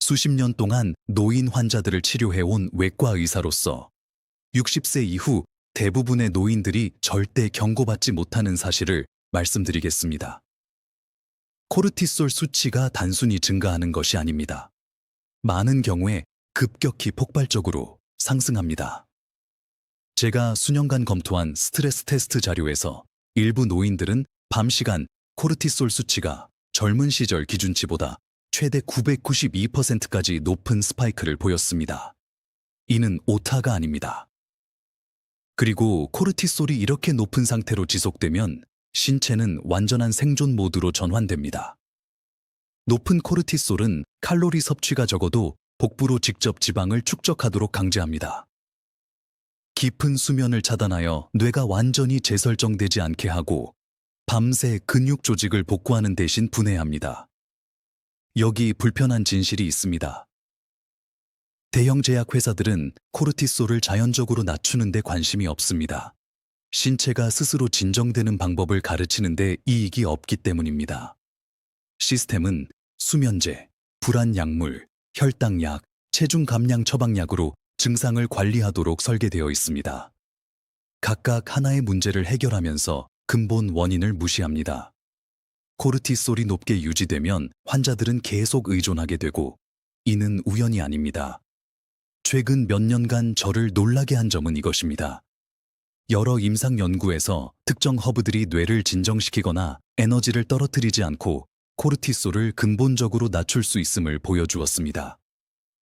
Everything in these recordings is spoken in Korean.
수십 년 동안 노인 환자들을 치료해온 외과 의사로서 60세 이후 대부분의 노인들이 절대 경고받지 못하는 사실을 말씀드리겠습니다. 코르티솔 수치가 단순히 증가하는 것이 아닙니다. 많은 경우에 급격히 폭발적으로 상승합니다. 제가 수년간 검토한 스트레스 테스트 자료에서 일부 노인들은 밤 시간 코르티솔 수치가 젊은 시절 기준치보다 최대 992%까지 높은 스파이크를 보였습니다. 이는 오타가 아닙니다. 그리고 코르티솔이 이렇게 높은 상태로 지속되면 신체는 완전한 생존 모드로 전환됩니다. 높은 코르티솔은 칼로리 섭취가 적어도 복부로 직접 지방을 축적하도록 강제합니다. 깊은 수면을 차단하여 뇌가 완전히 재설정되지 않게 하고 밤새 근육 조직을 복구하는 대신 분해합니다. 여기 불편한 진실이 있습니다. 대형 제약 회사들은 코르티솔을 자연적으로 낮추는 데 관심이 없습니다. 신체가 스스로 진정되는 방법을 가르치는 데 이익이 없기 때문입니다. 시스템은 수면제, 불안 약물, 혈당약, 체중 감량 처방약으로 증상을 관리하도록 설계되어 있습니다. 각각 하나의 문제를 해결하면서 근본 원인을 무시합니다. 코르티솔이 높게 유지되면 환자들은 계속 의존하게 되고 이는 우연이 아닙니다. 최근 몇 년간 저를 놀라게 한 점은 이것입니다. 여러 임상 연구에서 특정 허브들이 뇌를 진정시키거나 에너지를 떨어뜨리지 않고 코르티솔을 근본적으로 낮출 수 있음을 보여주었습니다.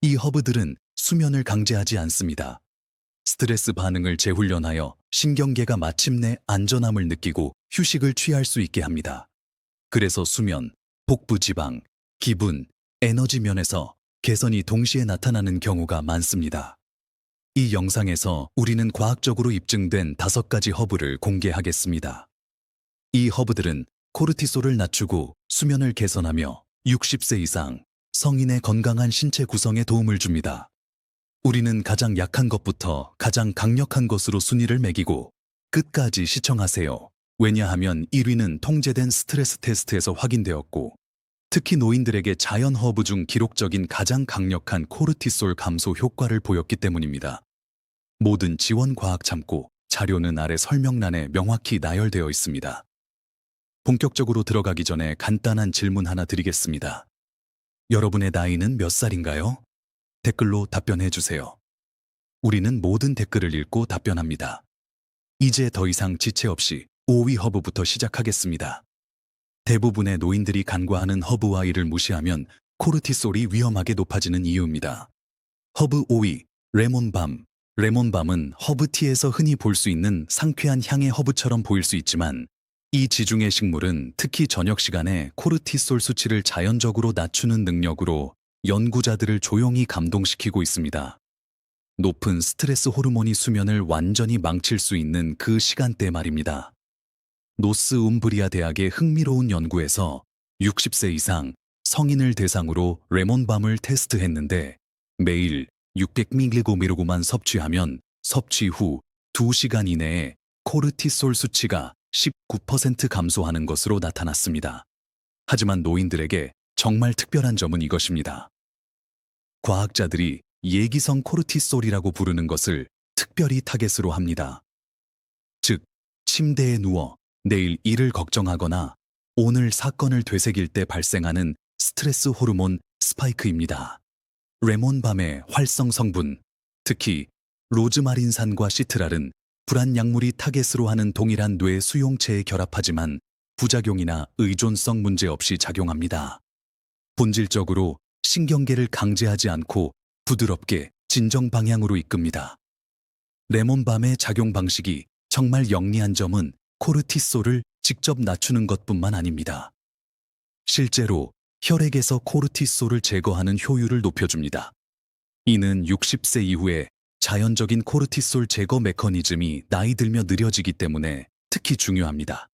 이 허브들은 수면을 강제하지 않습니다. 스트레스 반응을 재훈련하여 신경계가 마침내 안전함을 느끼고 휴식을 취할 수 있게 합니다. 그래서 수면, 복부 지방, 기분, 에너지 면에서 개선이 동시에 나타나는 경우가 많습니다. 이 영상에서 우리는 과학적으로 입증된 5가지 허브를 공개하겠습니다. 이 허브들은 코르티솔을 낮추고 수면을 개선하며 60세 이상 성인의 건강한 신체 구성에 도움을 줍니다. 우리는 가장 약한 것부터 가장 강력한 것으로 순위를 매기고 끝까지 시청하세요. 왜냐하면 1위는 통제된 스트레스 테스트에서 확인되었고 특히 노인들에게 자연 허브 중 기록적인 가장 강력한 코르티솔 감소 효과를 보였기 때문입니다. 모든 지원 과학 참고 자료는 아래 설명란에 명확히 나열되어 있습니다. 본격적으로 들어가기 전에 간단한 질문 하나 드리겠습니다. 여러분의 나이는 몇 살인가요? 댓글로 답변해 주세요. 우리는 모든 댓글을 읽고 답변합니다. 이제 더 이상 지체 없이 5위 허브부터 시작하겠습니다. 대부분의 노인들이 간과하는 허브와 이를 무시하면 코르티솔이 위험하게 높아지는 이유입니다. 허브 5위, 레몬밤. 레몬밤은 허브티에서 흔히 볼 수 있는 상쾌한 향의 허브처럼 보일 수 있지만 이 지중해 식물은 특히 저녁 시간에 코르티솔 수치를 자연적으로 낮추는 능력으로 연구자들을 조용히 감동시키고 있습니다. 높은 스트레스 호르몬이 수면을 완전히 망칠 수 있는 그 시간대 말입니다. 노스움브리아 대학의 흥미로운 연구에서 60세 이상 성인을 대상으로 레몬밤을 테스트했는데 매일 600mg만 섭취하면 섭취 후 2시간 이내에 코르티솔 수치가 19% 감소하는 것으로 나타났습니다. 하지만 노인들에게 정말 특별한 점은 이것입니다. 과학자들이 예기성 코르티솔이라고 부르는 것을 특별히 타겟으로 합니다. 즉, 침대에 누워 내일 일을 걱정하거나 오늘 사건을 되새길 때 발생하는 스트레스 호르몬 스파이크입니다. 레몬밤의 활성 성분, 특히 로즈마린산과 시트랄은 불안 약물이 타겟으로 하는 동일한 뇌 수용체에 결합하지만 부작용이나 의존성 문제 없이 작용합니다. 본질적으로 신경계를 강제하지 않고 부드럽게 진정 방향으로 이끕니다. 레몬밤의 작용 방식이 정말 영리한 점은 코르티솔을 직접 낮추는 것뿐만 아닙니다. 실제로 혈액에서 코르티솔을 제거하는 효율을 높여줍니다. 이는 60세 이후에 자연적인 코르티솔 제거 메커니즘이 나이 들며 느려지기 때문에 특히 중요합니다.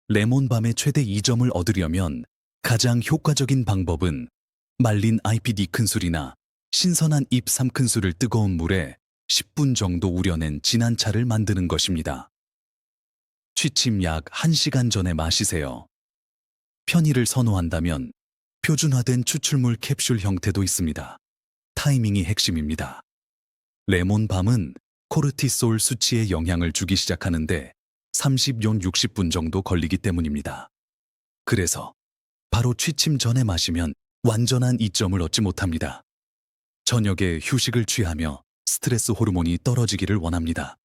레몬밤의 최대 이점을 얻으려면 가장 효과적인 방법은 말린 IPD 큰술이나 신선한 잎 3큰술을 뜨거운 물에 10분 정도 우려낸 진한 차를 만드는 것입니다. 취침 약 1시간 전에 마시세요. 편의를 선호한다면 표준화된 추출물 캡슐 형태도 있습니다. 타이밍이 핵심입니다. 레몬밤은 코르티솔 수치에 영향을 주기 시작하는데 30년 60분 정도 걸리기 때문입니다. 그래서 바로 취침 전에 마시면 완전한 이점을 얻지 못합니다. 저녁에 휴식을 취하며 스트레스 호르몬이 떨어지기를 원합니다.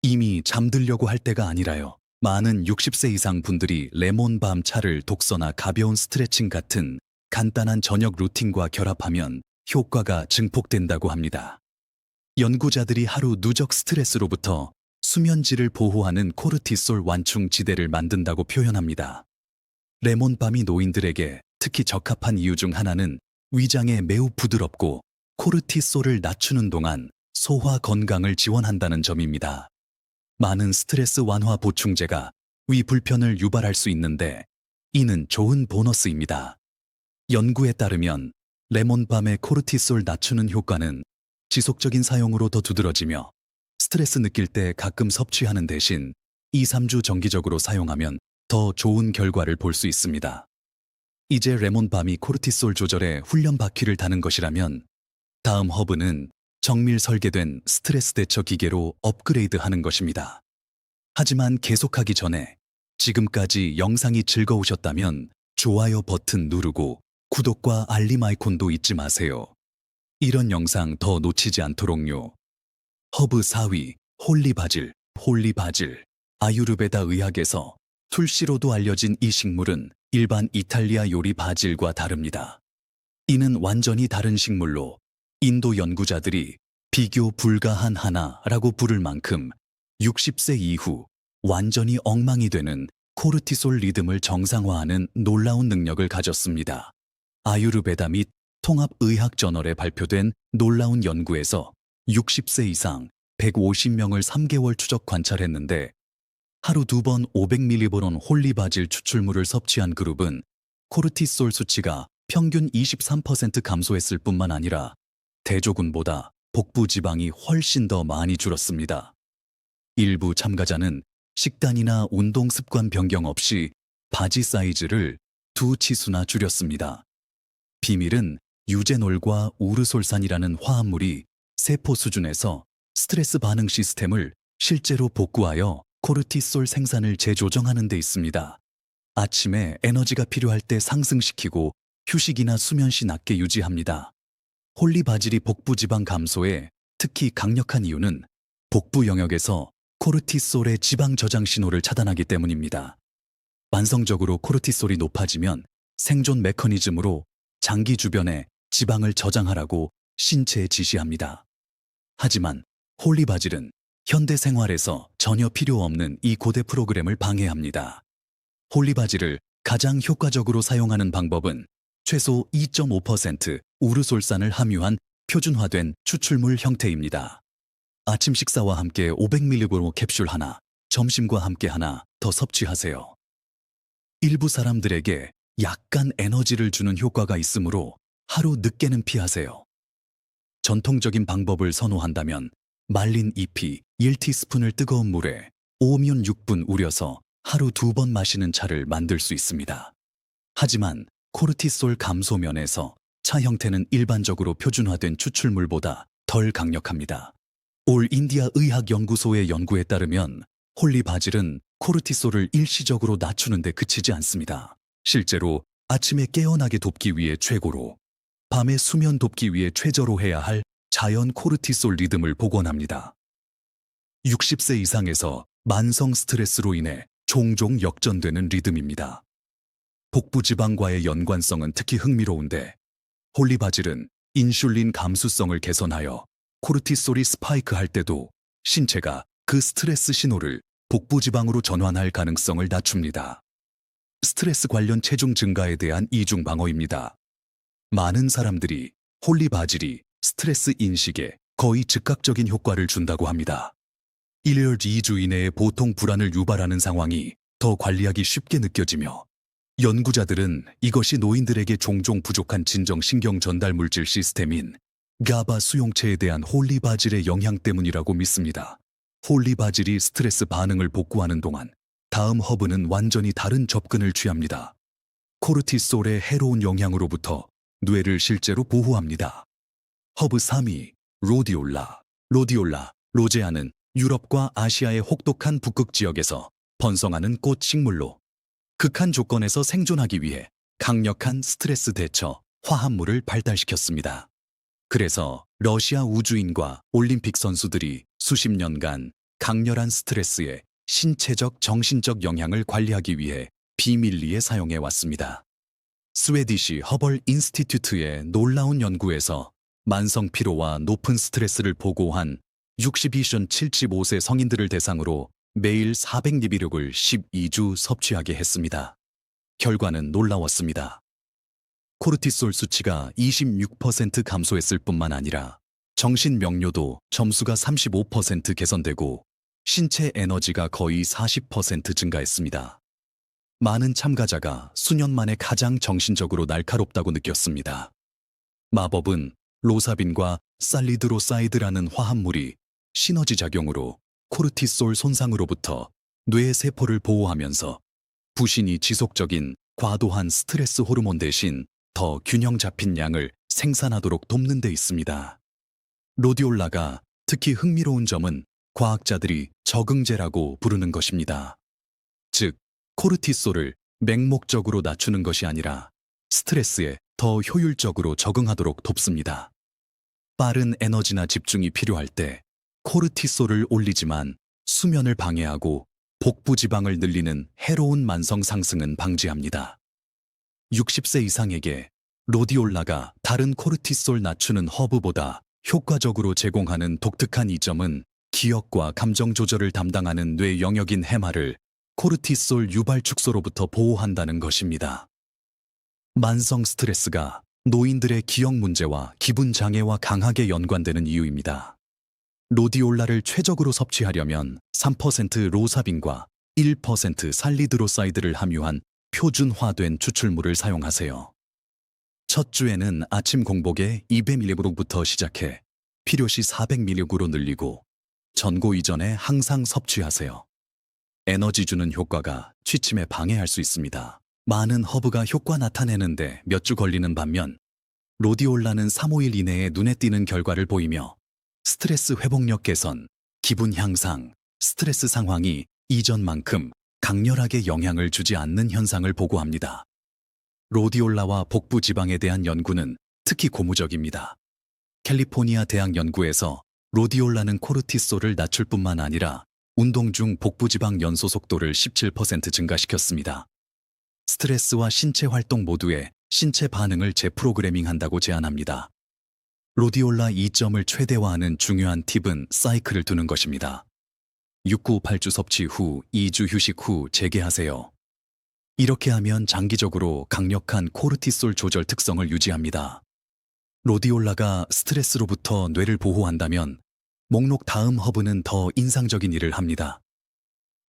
이미 잠들려고 할 때가 아니라요. 많은 60세 이상 분들이 레몬밤 차를 독서나 가벼운 스트레칭 같은 간단한 저녁 루틴과 결합하면 효과가 증폭된다고 합니다. 연구자들이 하루 누적 스트레스로부터 수면질을 보호하는 코르티솔 완충 지대를 만든다고 표현합니다. 레몬밤이 노인들에게 특히 적합한 이유 중 하나는 위장에 매우 부드럽고 코르티솔을 낮추는 동안 소화 건강을 지원한다는 점입니다. 많은 스트레스 완화 보충제가 위 불편을 유발할 수 있는데 이는 좋은 보너스입니다. 연구에 따르면 레몬밤의 코르티솔 낮추는 효과는 지속적인 사용으로 더 두드러지며 스트레스 느낄 때 가끔 섭취하는 대신 2, 3주 정기적으로 사용하면 더 좋은 결과를 볼 수 있습니다. 이제 레몬밤이 코르티솔 조절에 훈련 바퀴를 다는 것이라면 다음 허브는 정밀 설계된 스트레스 대처 기계로 업그레이드하는 것입니다. 하지만 계속하기 전에 지금까지 영상이 즐거우셨다면 좋아요 버튼 누르고 구독과 알림 아이콘도 잊지 마세요. 이런 영상 더 놓치지 않도록요. 허브 4위, 홀리바질. 홀리바질. 아유르베다 의학에서 툴시로도 알려진 이 식물은 일반 이탈리아 요리 바질과 다릅니다. 이는 완전히 다른 식물로 인도 연구자들이 비교 불가한 하나라고 부를 만큼 60세 이후 완전히 엉망이 되는 코르티솔 리듬을 정상화하는 놀라운 능력을 가졌습니다. 아유르베다 및 통합의학저널에 발표된 놀라운 연구에서 60세 이상 150명을 3개월 추적 관찰했는데 하루 2번 500mg 홀리바질 추출물을 섭취한 그룹은 코르티솔 수치가 평균 23% 감소했을 뿐만 아니라 대조군보다 복부 지방이 훨씬 더 많이 줄었습니다. 일부 참가자는 식단이나 운동 습관 변경 없이 바지 사이즈를 2치수나 줄였습니다. 비밀은 유제놀과 우르솔산이라는 화합물이 세포 수준에서 스트레스 반응 시스템을 실제로 복구하여 코르티솔 생산을 재조정하는 데 있습니다. 아침에 에너지가 필요할 때 상승시키고 휴식이나 수면 시 낮게 유지합니다. 홀리바질이 복부 지방 감소에 특히 강력한 이유는 복부 영역에서 코르티솔의 지방 저장 신호를 차단하기 때문입니다. 만성적으로 코르티솔이 높아지면 생존 메커니즘으로 장기 주변에 지방을 저장하라고 신체에 지시합니다. 하지만 홀리바질은 현대 생활에서 전혀 필요 없는 이 고대 프로그램을 방해합니다. 홀리바질을 가장 효과적으로 사용하는 방법은 최소 2.5% 우르솔산을 함유한 표준화된 추출물 형태입니다. 아침 식사와 함께 500mg 캡슐 하나, 점심과 함께 하나 더 섭취하세요. 일부 사람들에게 약간 에너지를 주는 효과가 있으므로 하루 늦게는 피하세요. 전통적인 방법을 선호한다면 말린 잎이 1티스푼을 뜨거운 물에 5면 6분 우려서 하루 2번 마시는 차를 만들 수 있습니다. 하지만 코르티솔 감소 면에서 차 형태는 일반적으로 표준화된 추출물보다 덜 강력합니다. 올 인디아 의학연구소의 연구에 따르면 홀리바질은 코르티솔을 일시적으로 낮추는 데 그치지 않습니다. 실제로 아침에 깨어나게 돕기 위해 최고로, 밤에 수면 돕기 위해 최저로 해야 할 자연 코르티솔 리듬을 복원합니다. 60세 이상에서 만성 스트레스로 인해 종종 역전되는 리듬입니다. 복부 지방과의 연관성은 특히 흥미로운데 홀리바질은 인슐린 감수성을 개선하여 코르티솔이 스파이크할 때도 신체가 그 스트레스 신호를 복부 지방으로 전환할 가능성을 낮춥니다. 스트레스 관련 체중 증가에 대한 이중 방어입니다. 많은 사람들이 홀리바질이 스트레스 인식에 거의 즉각적인 효과를 준다고 합니다. 1월 2주 이내에 보통 불안을 유발하는 상황이 더 관리하기 쉽게 느껴지며 연구자들은 이것이 노인들에게 종종 부족한 진정 신경 전달 물질 시스템인 가바 수용체에 대한 홀리바질의 영향 때문이라고 믿습니다. 홀리바질이 스트레스 반응을 복구하는 동안 다음 허브는 완전히 다른 접근을 취합니다. 코르티솔의 해로운 영향으로부터 뇌를 실제로 보호합니다. 허브 3위, 로디올라. 로제아는 유럽과 아시아의 혹독한 북극 지역에서 번성하는 꽃 식물로 극한 조건에서 생존하기 위해 강력한 스트레스 대처 화합물을 발달시켰습니다. 그래서 러시아 우주인과 올림픽 선수들이 수십 년간 강렬한 스트레스에 신체적, 정신적 영향을 관리하기 위해 비밀리에 사용해 왔습니다. 스웨디시 허벌 인스티튜트의 놀라운 연구에서 만성 피로와 높은 스트레스를 보고한 62.75세 성인들을 대상으로 매일 400mg을 12주 섭취하게 했습니다. 결과는 놀라웠습니다. 코르티솔 수치가 26% 감소했을 뿐만 아니라 정신 명료도 점수가 35% 개선되고 신체 에너지가 거의 40% 증가했습니다. 많은 참가자가 수년 만에 가장 정신적으로 날카롭다고 느꼈습니다. 마법은 로사빈과 살리드로사이드라는 화합물이 시너지 작용으로 코르티솔 손상으로부터 뇌 세포를 보호하면서 부신이 지속적인 과도한 스트레스 호르몬 대신 더 균형 잡힌 양을 생산하도록 돕는 데 있습니다. 로디올라가 특히 흥미로운 점은 과학자들이 적응제라고 부르는 것입니다. 즉, 코르티솔을 맹목적으로 낮추는 것이 아니라 스트레스에 더 효율적으로 적응하도록 돕습니다. 빠른 에너지나 집중이 필요할 때 코르티솔을 올리지만 수면을 방해하고 복부 지방을 늘리는 해로운 만성 상승은 방지합니다. 60세 이상에게 로디올라가 다른 코르티솔 낮추는 허브보다 효과적으로 제공하는 독특한 이점은 기억과 감정 조절을 담당하는 뇌 영역인 해마를 코르티솔 유발 축소로부터 보호한다는 것입니다. 만성 스트레스가 노인들의 기억 문제와 기분 장애와 강하게 연관되는 이유입니다. 로디올라를 최적으로 섭취하려면 3% 로사빈과 1% 살리드로사이드를 함유한 표준화된 추출물을 사용하세요. 첫 주에는 아침 공복에 200mg부터 시작해 필요시 400mg로 늘리고 전고 이전에 항상 섭취하세요. 에너지 주는 효과가 취침에 방해할 수 있습니다. 많은 허브가 효과 나타내는데 몇 주 걸리는 반면 로디올라는 3-5일 이내에 눈에 띄는 결과를 보이며 스트레스 회복력 개선, 기분 향상, 스트레스 상황이 이전만큼 강렬하게 영향을 주지 않는 현상을 보고합니다. 로디올라와 복부 지방에 대한 연구는 특히 고무적입니다. 캘리포니아 대학 연구에서 로디올라는 코르티솔을 낮출 뿐만 아니라 운동 중 복부 지방 연소 속도를 17% 증가시켰습니다. 스트레스와 신체 활동 모두에 신체 반응을 재프로그래밍한다고 제안합니다. 로디올라 이점을 최대화하는 중요한 팁은 사이클을 두는 것입니다. 6구 8주 섭취 후 2주 휴식 후 재개하세요. 이렇게 하면 장기적으로 강력한 코르티솔 조절 특성을 유지합니다. 로디올라가 스트레스로부터 뇌를 보호한다면 목록 다음 허브는 더 인상적인 일을 합니다.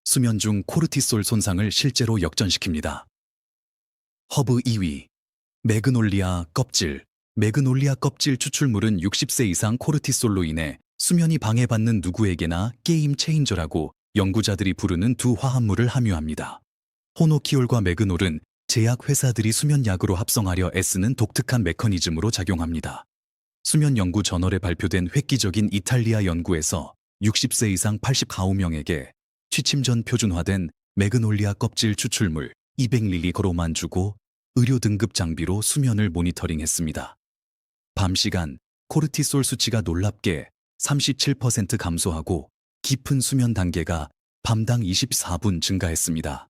수면 중 코르티솔 손상을 실제로 역전시킵니다. 허브 2위, 매그놀리아 껍질. 매그놀리아 껍질 추출물은 60세 이상 코르티솔로 인해 수면이 방해받는 누구에게나 게임 체인저라고 연구자들이 부르는 두 화합물을 함유합니다. 호노키올과 매그놀은 제약 회사들이 수면약으로 합성하려 애쓰는 독특한 메커니즘으로 작용합니다. 수면 연구 저널에 발표된 획기적인 이탈리아 연구에서 60세 이상 89명에게 취침 전 표준화된 매그놀리아 껍질 추출물 200mg만 주고 의료 등급 장비로 수면을 모니터링했습니다. 밤 시간 코르티솔 수치가 놀랍게 37% 감소하고 깊은 수면 단계가 밤당 24분 증가했습니다.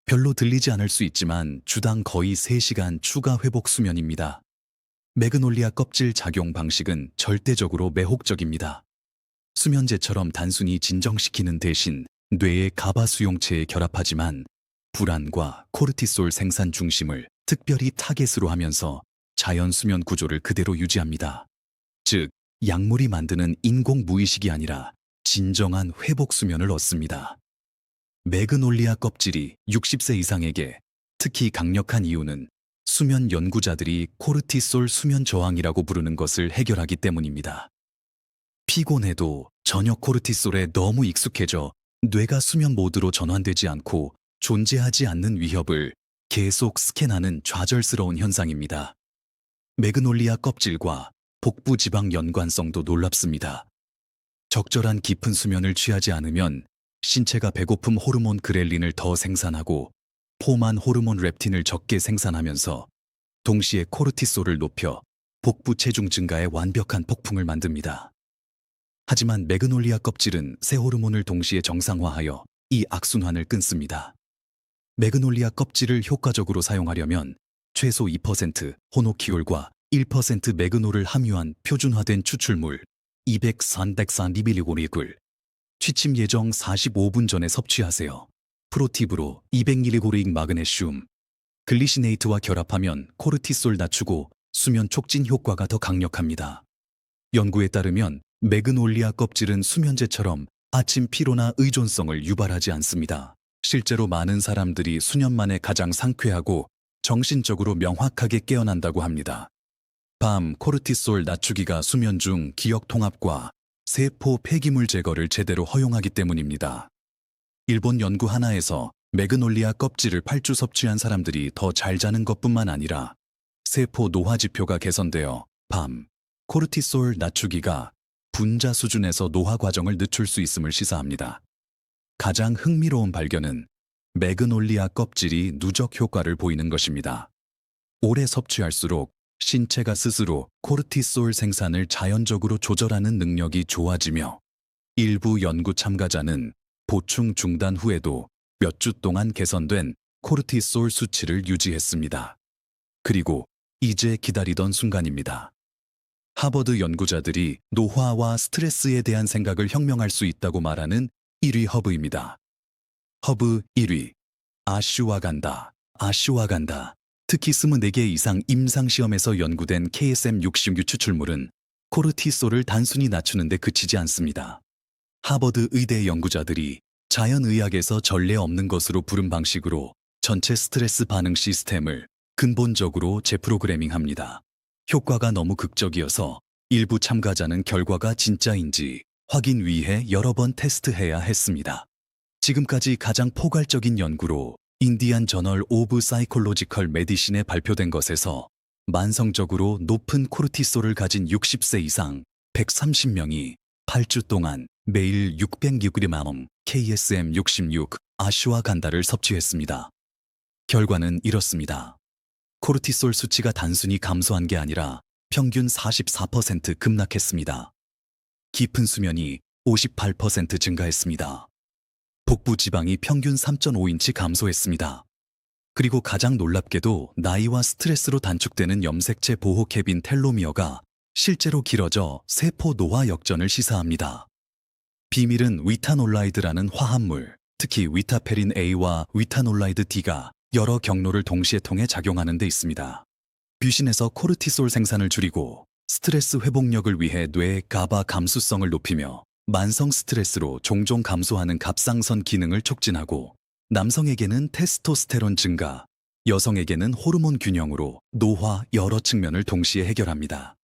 별로 들리지 않을 수 있지만 주당 거의 3시간 추가 회복 수면입니다. 매그놀리아 껍질 작용 방식은 절대적으로 매혹적입니다. 수면제처럼 단순히 진정시키는 대신 뇌의 가바 수용체에 결합하지만 불안과 코르티솔 생산 중심을 특별히 타겟으로 하면서 자연 수면 구조를 그대로 유지합니다. 즉, 약물이 만드는 인공 무의식이 아니라 진정한 회복 수면을 얻습니다. 매그놀리아 껍질이 60세 이상에게 특히 강력한 이유는 수면 연구자들이 코르티솔 수면 저항이라고 부르는 것을 해결하기 때문입니다. 피곤해도 저녁 코르티솔에 너무 익숙해져 뇌가 수면 모드로 전환되지 않고 존재하지 않는 위협을 계속 스캔하는 좌절스러운 현상입니다. 매그놀리아 껍질과 복부 지방 연관성도 놀랍습니다. 적절한 깊은 수면을 취하지 않으면 신체가 배고픔 호르몬 그렐린을 더 생산하고 포만 호르몬 렙틴을 적게 생산하면서 동시에 코르티솔을 높여 복부 체중 증가에 완벽한 폭풍을 만듭니다. 하지만 매그놀리아 껍질은 세 호르몬을 동시에 정상화하여 이 악순환을 끊습니다. 매그놀리아 껍질을 효과적으로 사용하려면 최소 2% 호노키올과 1% 매그놀을 함유한 표준화된 추출물 200-300mg을 취침 예정 45분 전에 섭취하세요. 프로팁으로 200mg 마그네슘, 글리시네이트와 결합하면 코르티솔 낮추고 수면 촉진 효과가 더 강력합니다. 연구에 따르면 매그놀리아 껍질은 수면제처럼 아침 피로나 의존성을 유발하지 않습니다. 실제로 많은 사람들이 수년 만에 가장 상쾌하고 정신적으로 명확하게 깨어난다고 합니다. 밤 코르티솔 낮추기가 수면 중 기억 통합과 세포 폐기물 제거를 제대로 허용하기 때문입니다. 일본 연구 하나에서 매그놀리아 껍질을 8주 섭취한 사람들이 더 잘 자는 것뿐만 아니라 세포 노화 지표가 개선되어 밤 코르티솔 낮추기가 분자 수준에서 노화 과정을 늦출 수 있음을 시사합니다. 가장 흥미로운 발견은 매그놀리아 껍질이 누적 효과를 보이는 것입니다. 오래 섭취할수록 신체가 스스로 코르티솔 생산을 자연적으로 조절하는 능력이 좋아지며 일부 연구 참가자는 보충 중단 후에도 몇 주 동안 개선된 코르티솔 수치를 유지했습니다. 그리고 이제 기다리던 순간입니다. 하버드 연구자들이 노화와 스트레스에 대한 생각을 혁명할 수 있다고 말하는 1위 허브입니다. 허브 1위. 아슈와간다. 특히 24개 이상 임상시험에서 연구된 KSM66 추출물은 코르티솔을 단순히 낮추는 데 그치지 않습니다. 하버드 의대 연구자들이 자연의학에서 전례 없는 것으로 부른 방식으로 전체 스트레스 반응 시스템을 근본적으로 재프로그래밍합니다. 효과가 너무 극적이어서 일부 참가자는 결과가 진짜인지 확인 위해 여러 번 테스트해야 했습니다. 지금까지 가장 포괄적인 연구로 인디안 저널 오브 사이콜로지컬 메디신에 발표된 것에서 만성적으로 높은 코르티솔을 가진 60세 이상 130명이 8주 동안 매일 600mg KSM66 아슈와간다를 섭취했습니다. 결과는 이렇습니다. 코르티솔 수치가 단순히 감소한 게 아니라 평균 44% 급락했습니다. 깊은 수면이 58% 증가했습니다. 복부 지방이 평균 3.5인치 감소했습니다. 그리고 가장 놀랍게도 나이와 스트레스로 단축되는 염색체 보호 캐빈 텔로미어가 실제로 길어져 세포 노화 역전을 시사합니다. 비밀은 위타놀라이드라는 화합물, 특히 위타페린 A와 위타놀라이드 D가 여러 경로를 동시에 통해 작용하는 데 있습니다. 뷰신에서 코르티솔 생산을 줄이고 스트레스 회복력을 위해 뇌의 가바 감수성을 높이며 만성 스트레스로 종종 감소하는 갑상선 기능을 촉진하고 남성에게는 테스토스테론 증가, 여성에게는 호르몬 균형으로 노화 여러 측면을 동시에 해결합니다.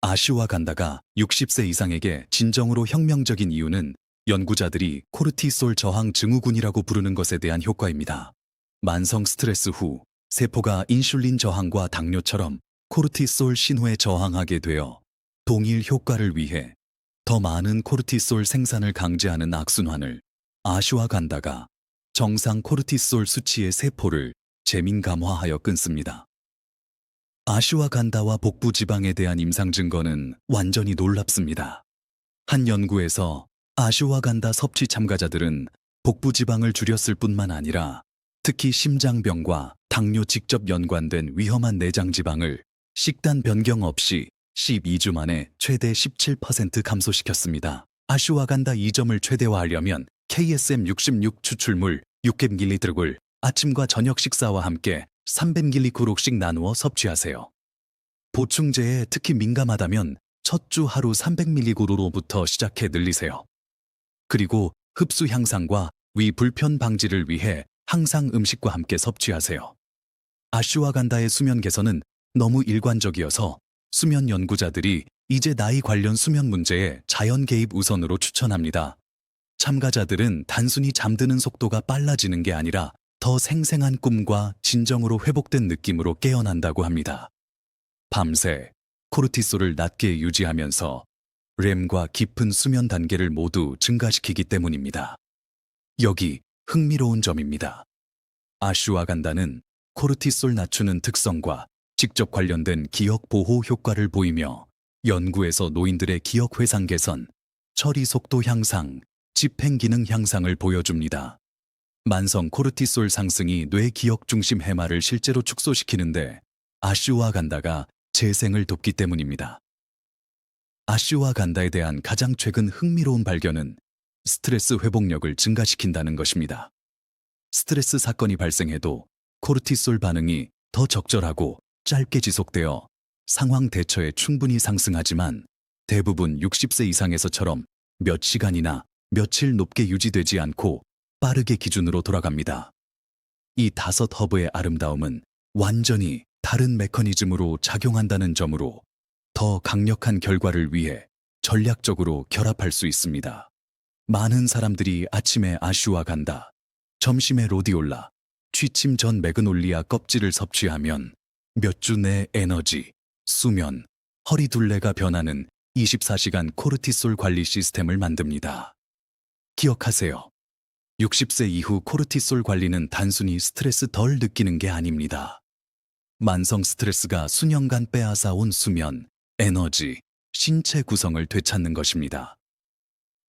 아슈와간다가 60세 이상에게 진정으로 혁명적인 이유는 연구자들이 코르티솔 저항 증후군이라고 부르는 것에 대한 효과입니다. 만성 스트레스 후 세포가 인슐린 저항과 당뇨처럼 코르티솔 신호에 저항하게 되어 동일 효과를 위해 더 많은 코르티솔 생산을 강제하는 악순환을 아슈와간다가 정상 코르티솔 수치의 세포를 재민감화하여 끊습니다. 아슈와간다와 복부 지방에 대한 임상 증거는 완전히 놀랍습니다. 한 연구에서 아슈와간다 섭취 참가자들은 복부 지방을 줄였을 뿐만 아니라 특히 심장병과 당뇨 직접 연관된 위험한 내장 지방을 식단 변경 없이 12주 만에 최대 17% 감소시켰습니다. 아슈와간다 2점을 최대화하려면 KSM66 추출물 600mg를 아침과 저녁 식사와 함께 300mg씩 나누어 섭취하세요. 보충제에 특히 민감하다면 첫 주 하루 300mg로부터 시작해 늘리세요. 그리고 흡수 향상과 위 불편 방지를 위해 항상 음식과 함께 섭취하세요. 아슈와간다의 수면 개선은 너무 일관적이어서 수면 연구자들이 이제 나이 관련 수면 문제에 자연 개입 우선으로 추천합니다. 참가자들은 단순히 잠드는 속도가 빨라지는 게 아니라 더 생생한 꿈과 진정으로 회복된 느낌으로 깨어난다고 합니다. 밤새 코르티솔을 낮게 유지하면서 렘과 깊은 수면 단계를 모두 증가시키기 때문입니다. 여기 흥미로운 점입니다. 아슈와간다는 코르티솔 낮추는 특성과 직접 관련된 기억 보호 효과를 보이며 연구에서 노인들의 기억 회상 개선, 처리 속도 향상, 집행 기능 향상을 보여줍니다. 만성 코르티솔 상승이 뇌 기억 중심 해마를 실제로 축소시키는데 아슈와간다가 재생을 돕기 때문입니다. 아슈와간다에 대한 가장 최근 흥미로운 발견은 스트레스 회복력을 증가시킨다는 것입니다. 스트레스 사건이 발생해도 코르티솔 반응이 더 적절하고 짧게 지속되어 상황 대처에 충분히 상승하지만 대부분 60세 이상에서처럼 몇 시간이나 며칠 높게 유지되지 않고 빠르게 기준으로 돌아갑니다. 이 5허브의 아름다움은 완전히 다른 메커니즘으로 작용한다는 점으로 더 강력한 결과를 위해 전략적으로 결합할 수 있습니다. 많은 사람들이 아침에 아슈와간다, 점심에 로디올라, 취침 전 매그놀리아 껍질을 섭취하면 몇 주 내 에너지, 수면, 허리 둘레가 변하는 24시간 코르티솔 관리 시스템을 만듭니다. 기억하세요. 60세 이후 코르티솔 관리는 단순히 스트레스 덜 느끼는 게 아닙니다. 만성 스트레스가 수년간 빼앗아온 수면, 에너지, 신체 구성을 되찾는 것입니다.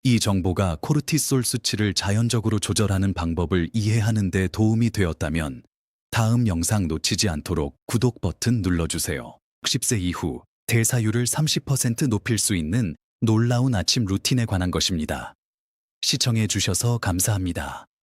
이 정보가 코르티솔 수치를 자연적으로 조절하는 방법을 이해하는 데 도움이 되었다면 다음 영상 놓치지 않도록 구독 버튼 눌러주세요. 60세 이후 대사율을 30% 높일 수 있는 놀라운 아침 루틴에 관한 것입니다. 시청해 주셔서 감사합니다.